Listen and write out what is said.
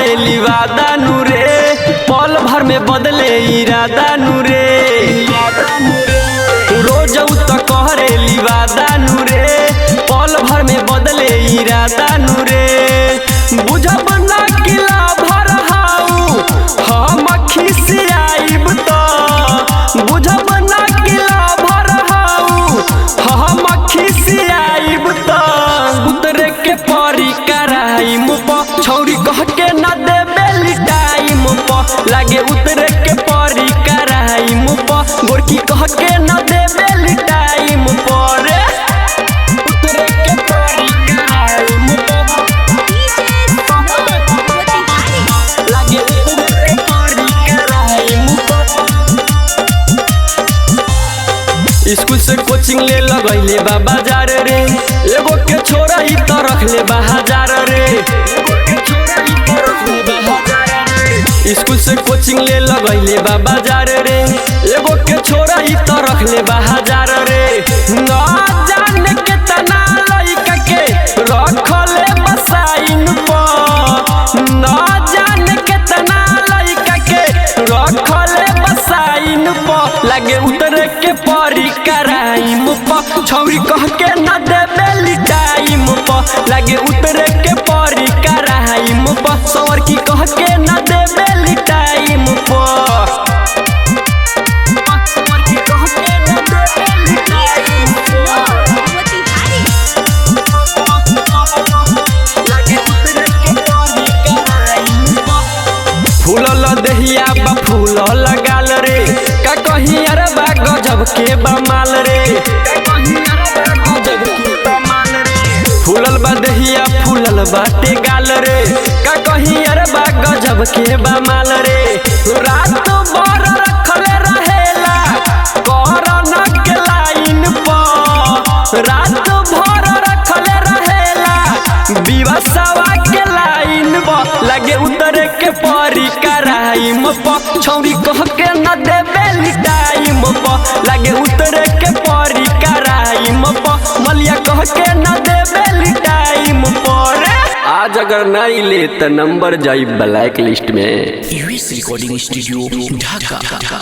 कहरेली वादा नूरे, पल भर में बदले इरादा नूरे। रोज तो कहरेली वादा नूरे, पल भर में बदले इरादा नूरे। बुझब ना किला भर हाउ हम खिसियाइब तो, बुझब ना किला भर हाउ हम खिसियाइब तो। उतरे के परी कराइम प छौरी कह के न देबे लिटाइम प, लागे उतरे के परी कराइम प गोरकी कह के न देबे लिटाइम प रे। उतरे के परी कराइम प, लागे उतरे के परी कराइम प। स्कूल से कोचिंग ले लगैले बा बाजार रे, एगो के छोरा ही तो रख ले बा हजार रे। स्कूल से कोचिंग ले लगैले बा बाजार रे, एगो के छोरा ही तो रख ले बा हजार रे। ना जाने कितना लइका के रखले बसाइन प, ना जाने कितना लइका के रखले बसाइन प। लागे उतरे के परी कराइम प छौरी कह के न देबे लिटाइम प, लागे उतरे के परी कराइम प सवर की कह के न देबे लिटाइम प। सवर की कह के न देबे लिटाइम प, लागे उतरे के परी कराइम प। फूलल दहिया बा फूल लगाल रे, का कहीं अरे बा गजब के बमाल रे। फूलल बा दहिया फूलल बाटे गाल रे, का कहीं अरे बा गजब के बमाल रे। रात भर रखले रहेला कोरोना के लाइन प, रात भर रखले रहेला विवशवा के लाइन प। लागे उतरे के परी कराइम प छौरी कह के न देबे लिटाइम प, लागे उतरे के परी कराइम प मलिया कह के न देबे लिटाइम प रे। आज अगर नहीं ले तो नंबर जाई ब्लैक लिस्ट में। यूएस रिकॉर्डिंग स्टूडियो ढाका।